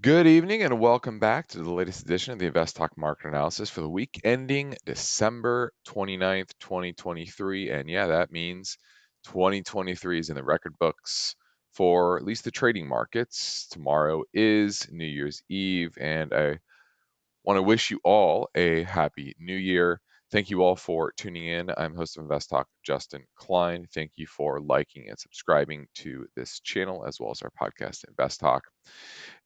Good evening and welcome back to the latest edition of the InvestTalk Market Analysis for the week ending December 29th, 2023. And yeah, that means 2023 is in the record books for at least the trading markets. Tomorrow is New Year's Eve, and I want to wish you all a happy new year. Thank you all for tuning in. I'm host of InvestTalk, Justin Klein. Thank you for liking and subscribing to this channel as well as our podcast, InvestTalk.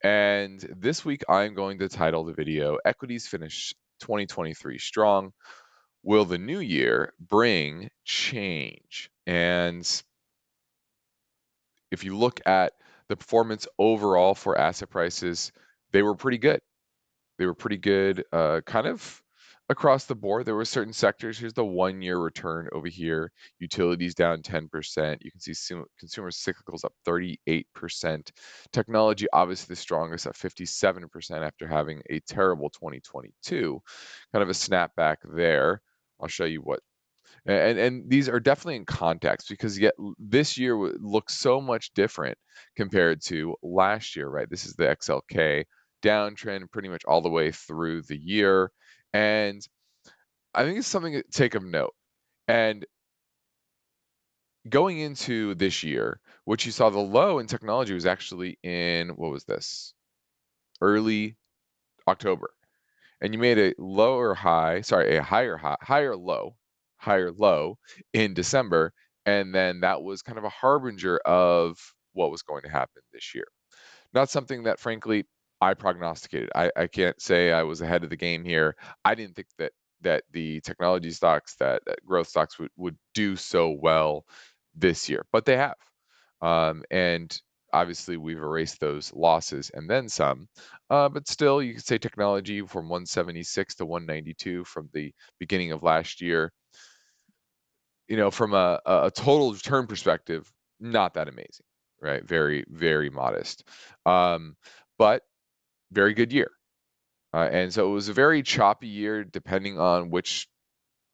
And this week, I'm going to title the video Equities Finish 2023 Strong. Will the new year bring change? And if you look at the performance overall for asset prices, they were pretty good. They were pretty good, kind of across the board. There were certain sectors. Here's the 1-year return over here. Utilities down 10%. You can see consumer cyclicals up 38%. Technology, obviously the strongest, at 57% after having a terrible 2022. Kind of a snapback there. I'll show you what. And these are definitely in context because yet this year looks so much different compared to last year, right? This is the XLK downtrend pretty much all the way through the year. And I think it's something to take of note. And going into this year, what you saw the low in technology was actually in, what was this? Early October. And you made a higher low in December. And then that was kind of a harbinger of what was going to happen this year. Not something that, frankly, I prognosticated. I can't say I was ahead of the game here. I didn't think that the technology stocks, that growth stocks would do so well this year, but they have. And obviously, we've erased those losses and then some. But still, you could say technology from 176 to 192 from the beginning of last year. From a total return perspective, not that amazing, right? Very, very modest. Um, but very good year. And so it was a very choppy year depending on which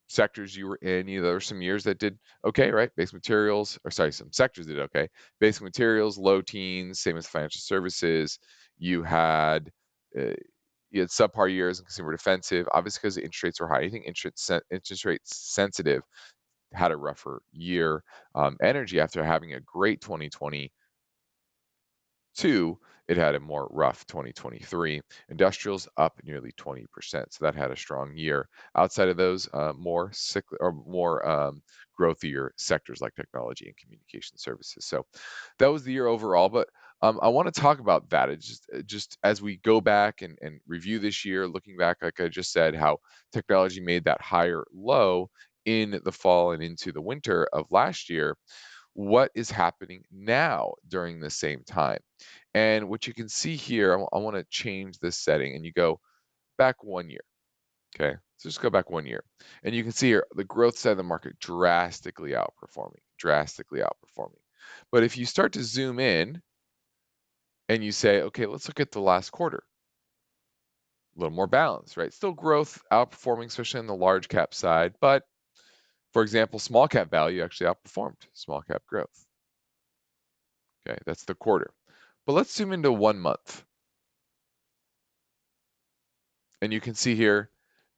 sectors you were in. There were some years that did okay, right? Basic materials, or sorry, some sectors did okay. Basic materials, low teens, same as financial services. You had uh, you had subpar years in consumer defensive, obviously because the interest rates were high. I think interest rates sensitive had a rougher year. Energy, after having a great 2022, it had a more rough 2023. Industrials up nearly 20%, so that had a strong year. Outside of those, more growthier sectors like technology and communication services. So that was the year overall. But I want to talk about that. It's just as we go back and review this year, looking back, like I just said, how technology made that higher low in the fall and into the winter of last year. What is happening now during the same time? And what you can see here, I want to change this setting, and you go back 1 year. Okay, so just go back 1 year, and you can see here the growth side of the market drastically outperforming, drastically outperforming. But if you start to zoom in and you say, okay, let's look at the last quarter, a little more balanced, right? Still growth outperforming, especially on the large cap side, but for example, small cap value actually outperformed small cap growth. Okay, that's the quarter. But let's zoom into 1 month. And you can see here,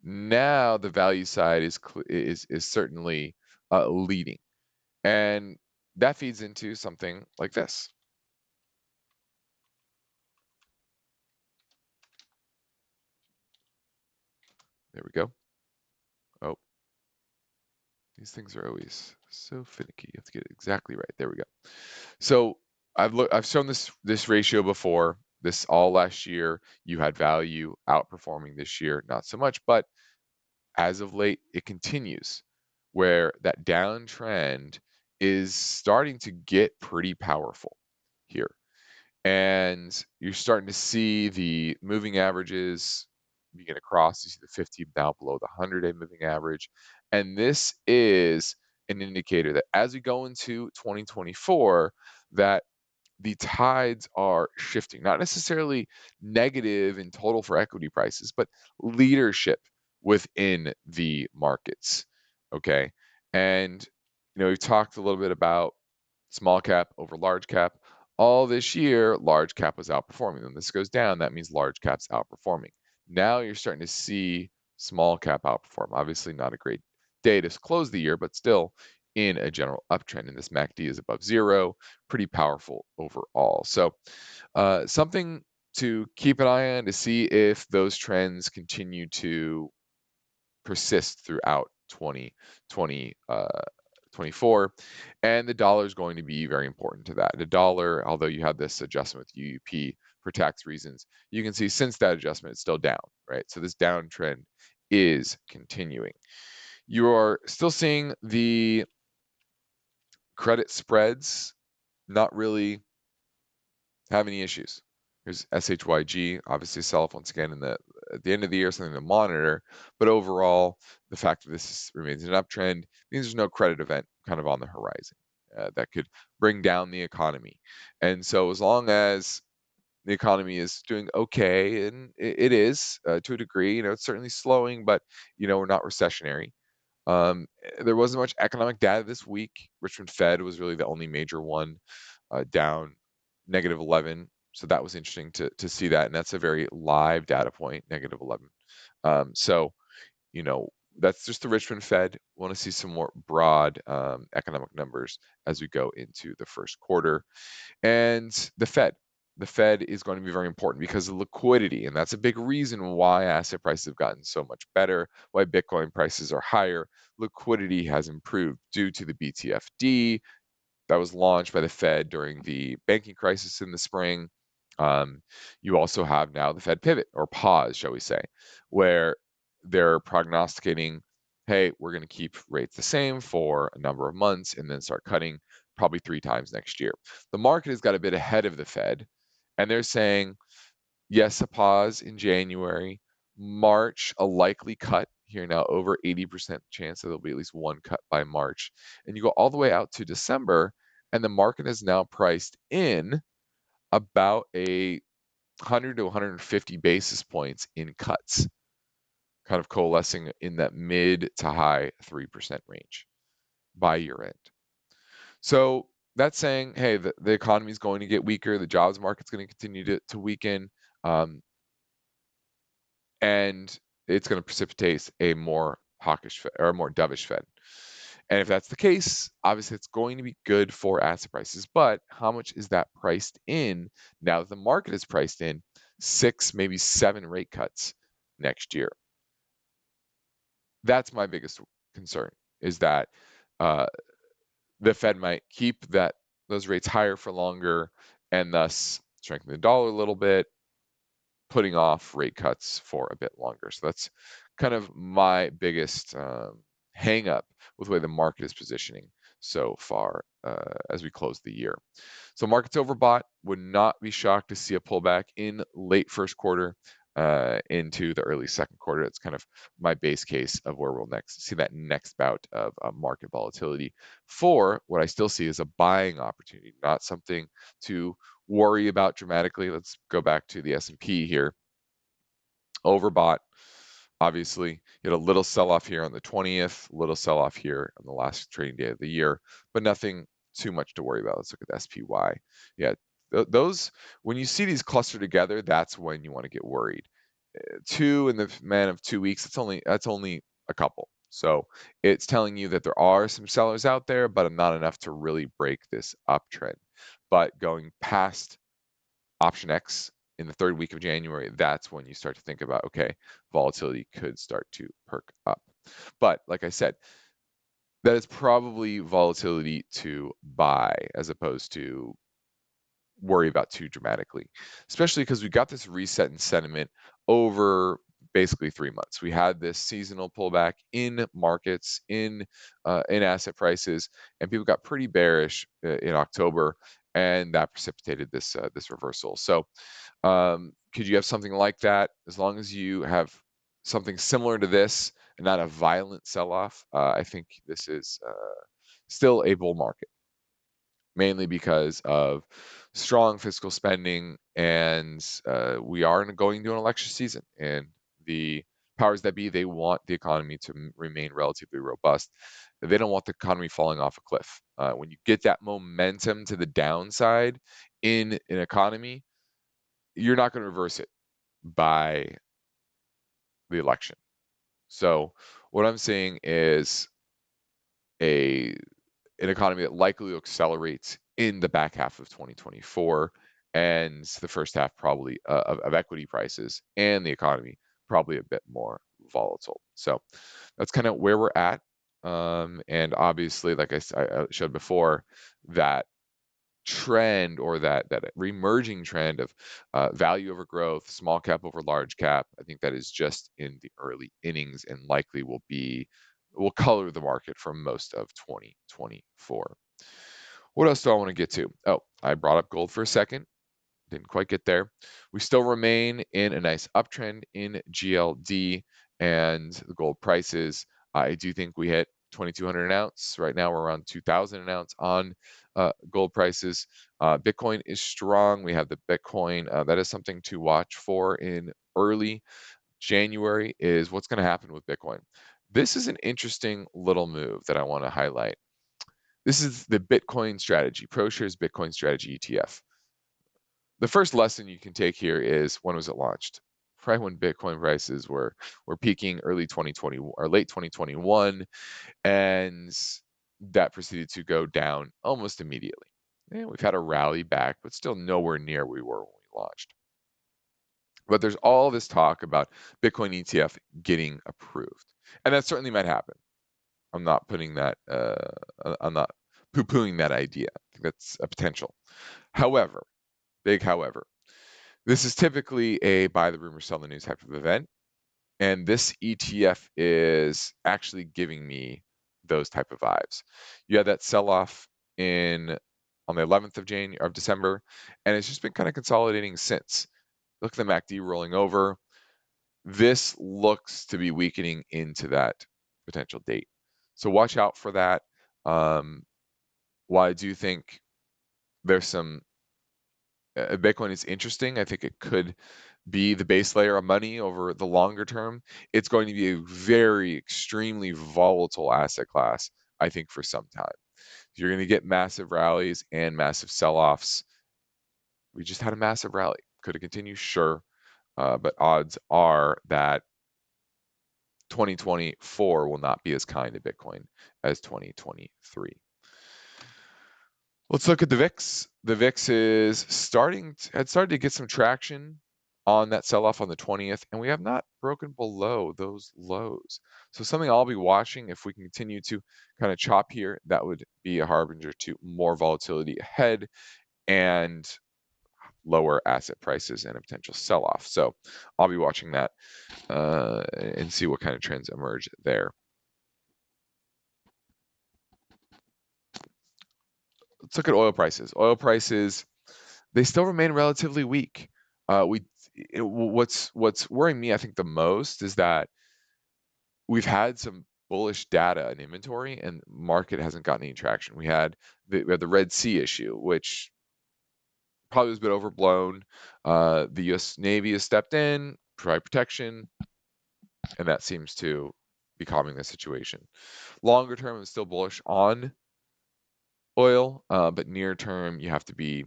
now the value side is certainly leading. And that feeds into something like this. There we go. Oh, these things are always so finicky. You have to get it exactly right. There we go. So I've shown this ratio before. This all last year, you had value outperforming this year, not so much, but as of late, it continues where that downtrend is starting to get pretty powerful here. And you're starting to see the moving averages begin to cross. You see the 50 now below the 100-day moving average. And this is an indicator that as we go into 2024, that the tides are shifting, not necessarily negative in total for equity prices, but leadership within the markets. Okay. And, we've talked a little bit about small cap over large cap. all this year, large cap was outperforming. When this goes down, that means large cap's outperforming. Now you're starting to see small cap outperform. Obviously, not a great day to close the year, but still in a general uptrend. And this MACD is above zero, pretty powerful overall. So, something to keep an eye on to see if those trends continue to persist throughout 2020. 24, and the dollar is going to be very important to that. The dollar, although you had this adjustment with UUP for tax reasons, you can see since that adjustment it's still down, right? So this downtrend is continuing. You are still seeing the credit spreads not really have any issues. Here's SHYG, obviously sell off once again at the end of the year, something to monitor. But overall, the fact that remains an uptrend means there's no credit event kind of on the horizon that could bring down the economy. And so as long as the economy is doing okay, and it is to a degree, it's certainly slowing, but we're not recessionary. There wasn't much economic data this week. Richmond Fed was really the only major one, down -11. So that was interesting to see that, and that's a very live data point, -11. So you know that's just the Richmond Fed. Want to see some more broad economic numbers as we go into the first quarter, and the Fed. The Fed is going to be very important because of liquidity, and that's a big reason why asset prices have gotten so much better, why Bitcoin prices are higher. Liquidity has improved due to the BTFD that was launched by the Fed during the banking crisis in the spring. You also have now the Fed pivot or pause, shall we say, where they're prognosticating, hey, we're going to keep rates the same for a number of months and then start cutting probably 3 times next year. The market has got a bit ahead of the Fed, and they're saying, yes, a pause in January, March, a likely cut here now, over 80% chance that there'll be at least one cut by March. And you go all the way out to December, and the market is now priced in about a 100 to 150 basis points in cuts, kind of coalescing in that mid to high 3% range by year end. So that's saying, hey, the economy is going to get weaker, the jobs market's going to continue to weaken, um, and it's going to precipitate a more hawkish Fed, or a more dovish Fed. And if that's the case, obviously it's going to be good for asset prices. But how much is that priced in now that the market is priced in 6, maybe 7 rate cuts next year? That's my biggest concern, is that uh, the Fed might keep those rates higher for longer and thus strengthen the dollar a little bit, putting off rate cuts for a bit longer. So that's kind of my biggest hang up with the way the market is positioning so far as we close the year. So market's overbought. Would not be shocked to see a pullback in late first quarter into the early second quarter. It's kind of my base case of where we'll next see that next bout of market volatility for what I still see as a buying opportunity, not something to worry about dramatically. Let's go back to the S&P here. Overbought, obviously. You had a little sell-off here on the 20th, little sell-off here on the last trading day of the year, but nothing too much to worry about. Let's look at the SPY. Yeah, those, when you see these cluster together, that's when you want to get worried. Two in the span of 2 weeks, that's only a couple. So it's telling you that there are some sellers out there, but not enough to really break this uptrend. But going past option X in the third week of January, that's when you start to think about, okay, volatility could start to perk up. But like I said, that is probably volatility to buy as opposed to worry about too dramatically, especially because we got this reset in sentiment over basically 3 months. We had this seasonal pullback in markets, in asset prices, and people got pretty bearish in October, and that precipitated this reversal. So, could you have something like that? As long as you have something similar to this and not a violent sell-off, I think this is still a bull market, mainly because of strong fiscal spending, and we are going into an election season, and the powers that be, they want the economy to remain relatively robust. They don't want the economy falling off a cliff. When you get that momentum to the downside in an economy, you're not going to reverse it by the election. So what I'm saying is a an economy that likely accelerates in the back half of 2024, and the first half probably of equity prices and the economy probably a bit more volatile. So that's kind of where we're at. And obviously, like I showed before, that trend, or that reemerging trend of value over growth, small cap over large cap, I think that is just in the early innings and likely will color the market for most of 2024. What else do I want to get to? Oh, I brought up gold for a second. Didn't quite get there. We still remain in a nice uptrend in GLD and the gold prices. I do think we hit 2,200 an ounce. Right now we're around 2,000 an ounce on gold prices. Bitcoin is strong. We have the Bitcoin. That is something to watch for in early January, is what's going to happen with Bitcoin. This is an interesting little move that I want to highlight. This is the Bitcoin strategy, ProShares Bitcoin Strategy ETF. The first lesson you can take here is, when was it launched? Right when Bitcoin prices were peaking early 2020 or late 2021, and that proceeded to go down almost immediately. And we've had a rally back, but still nowhere near where we were when we launched. But there's all this talk about Bitcoin ETF getting approved, and that certainly might happen. I'm not putting that. I'm not poo-pooing that idea. I think that's a potential. However, big however, this is typically a buy the rumor, sell the news type of event, and this ETF is actually giving me those type of vibes. You had that sell-off in on the 11th of December, and it's just been kind of consolidating since. Look at the MACD rolling over. This looks to be weakening into that potential date. So watch out for that. While I do think there's some Bitcoin is interesting, I think it could be the base layer of money over the longer term. It's going to be a very extremely volatile asset class, I think, for some time. You're going to get massive rallies and massive sell-offs. We just had a massive rally. Could it continue? Sure. But odds are that 2024 will not be as kind to Bitcoin as 2023. Let's look at the VIX. The VIX is had started to get some traction on that sell-off on the 20th, and we have not broken below those lows. So something I'll be watching. If we can continue to kind of chop here, that would be a harbinger to more volatility ahead and lower asset prices and a potential sell-off. So I'll be watching that and see what kind of trends emerge there. Let's look at oil prices. Oil prices, they still remain relatively weak. What's worrying me, I think, the most is that we've had some bullish data and inventory, and market hasn't gotten any traction. We had the Red Sea issue, which probably was a bit overblown. The U.S. Navy has stepped in, provide protection, and that seems to be calming the situation. Longer term, I'm still bullish on oil, but near term, you have to be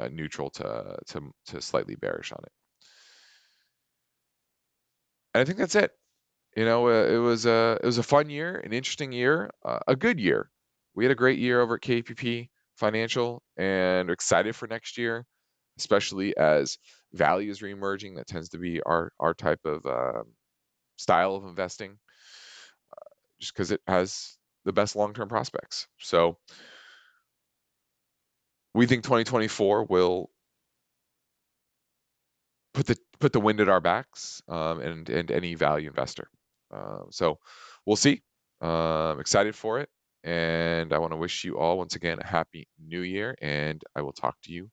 neutral to slightly bearish on it. And I think that's it. It was a fun year, an interesting year, a good year. We had a great year over at KPP Financial, and excited for next year, especially as value is reemerging. That tends to be our type of style of investing, just because it has the best long-term prospects. So we think 2024 will put the wind at our backs, and any value investor. So we'll see. Excited for it, and I want to wish you all once again a happy new year, and I will talk to you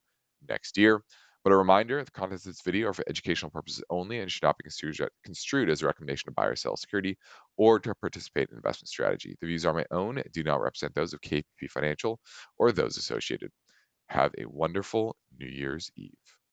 next year. But a reminder, the contents of this video are for educational purposes only and should not be construed as a recommendation to buy or sell security or to participate in investment strategy. The views are my own, do not represent those of KPP Financial or those associated. Have a wonderful New Year's Eve.